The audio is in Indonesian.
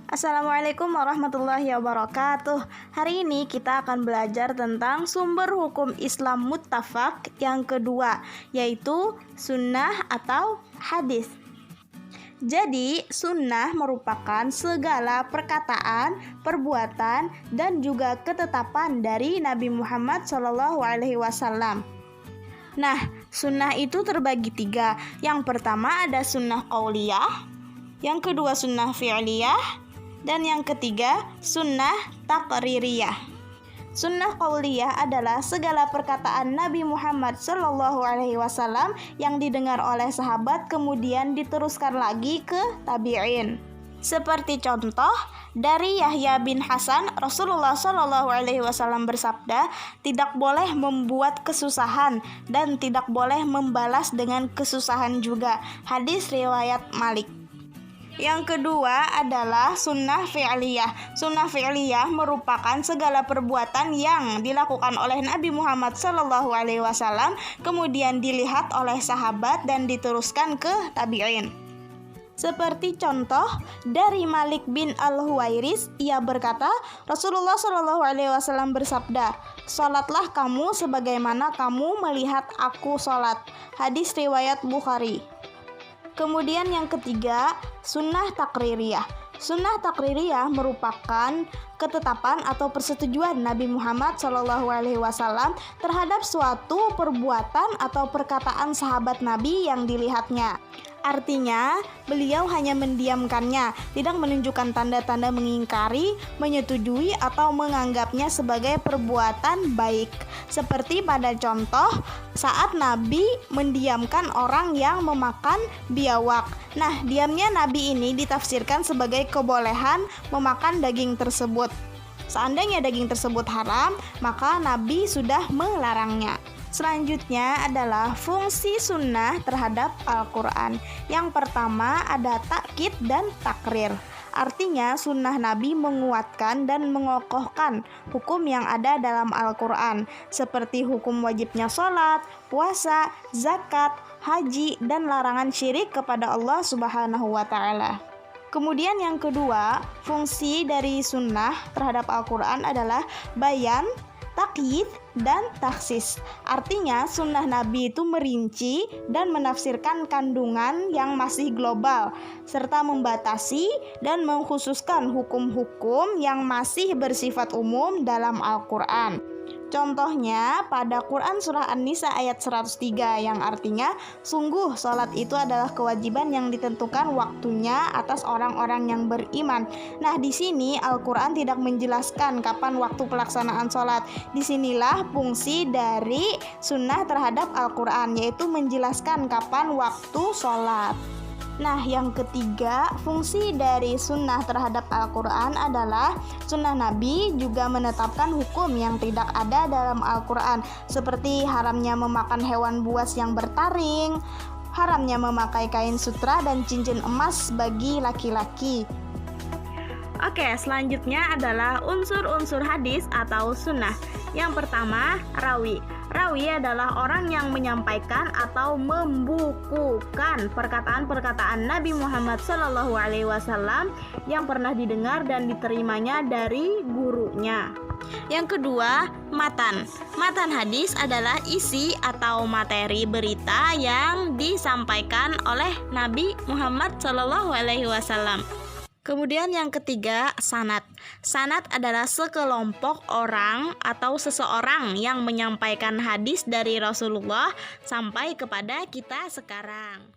Assalamualaikum warahmatullahi wabarakatuh. Hari ini kita akan belajar tentang sumber hukum Islam muttafaq yang kedua, yaitu sunnah atau hadis. Jadi, sunnah merupakan segala perkataan, perbuatan, dan juga ketetapan dari Nabi Muhammad SAW. Nah, sunnah itu terbagi tiga. Yang pertama ada sunnah qauliyah, yang kedua sunnah fi'liyah, dan yang ketiga sunnah taqririyah. Sunnah qauliyah adalah segala perkataan Nabi Muhammad SAW yang didengar oleh sahabat kemudian diteruskan lagi ke tabi'in. Seperti contoh dari Yahya bin Hasan, Rasulullah SAW bersabda, tidak boleh membuat kesusahan dan tidak boleh membalas dengan kesusahan juga. Hadis riwayat Malik. Yang kedua adalah sunnah fi'liyah. Sunnah fi'liyah merupakan segala perbuatan yang dilakukan oleh Nabi Muhammad SAW kemudian dilihat oleh sahabat dan diteruskan ke tabi'in. Seperti contoh dari Malik bin Al-Huwairis, ia berkata, Rasulullah SAW bersabda, "Salatlah kamu sebagaimana kamu melihat aku salat." Hadis riwayat Bukhari. Kemudian yang ketiga, sunnah taqririyah. Sunnah taqririyah merupakan ketetapan atau persetujuan Nabi Muhammad SAW terhadap suatu perbuatan atau perkataan sahabat Nabi yang dilihatnya. Artinya, beliau hanya mendiamkannya, tidak menunjukkan tanda-tanda mengingkari, menyetujui, atau menganggapnya sebagai perbuatan baik. Seperti pada contoh saat Nabi mendiamkan orang yang memakan biawak. Nah, diamnya Nabi ini ditafsirkan sebagai kebolehan memakan daging tersebut. Seandainya daging tersebut haram, maka Nabi sudah melarangnya. Selanjutnya adalah fungsi sunnah terhadap Al-Quran. Yang pertama ada takkid dan takrir. Artinya sunnah Nabi menguatkan dan mengokohkan hukum yang ada dalam Al-Quran, seperti hukum wajibnya sholat, puasa, zakat, haji, dan larangan syirik kepada Allah Subhanahu wa Ta'ala. Kemudian yang kedua, fungsi dari sunnah terhadap Al-Quran adalah bayan, takyid, dan taksis. Artinya sunnah Nabi itu merinci dan menafsirkan kandungan yang masih global, serta membatasi dan mengkhususkan hukum-hukum yang masih bersifat umum dalam Al-Quran. Contohnya pada Quran Surah An-Nisa ayat 103 yang artinya, sungguh sholat itu adalah kewajiban yang ditentukan waktunya atas orang-orang yang beriman. Nah, di sini Al-Quran tidak menjelaskan kapan waktu pelaksanaan sholat. Disinilah fungsi dari sunnah terhadap Al-Quran, yaitu menjelaskan kapan waktu sholat. Nah, yang ketiga, fungsi dari sunnah terhadap Al-Quran adalah sunnah Nabi juga menetapkan hukum yang tidak ada dalam Al-Quran, seperti haramnya memakan hewan buas yang bertaring, haramnya memakai kain sutra dan cincin emas bagi laki-laki. Oke, selanjutnya adalah unsur-unsur hadis atau sunnah. Yang pertama, rawi. Rawi adalah orang yang menyampaikan atau membukukan perkataan-perkataan Nabi Muhammad SAW yang pernah didengar dan diterimanya dari gurunya. Yang kedua, matan. Matan hadis adalah isi atau materi berita yang disampaikan oleh Nabi Muhammad SAW. Kemudian yang ketiga, sanad. Sanad adalah sekelompok orang atau seseorang yang menyampaikan hadis dari Rasulullah sampai kepada kita sekarang.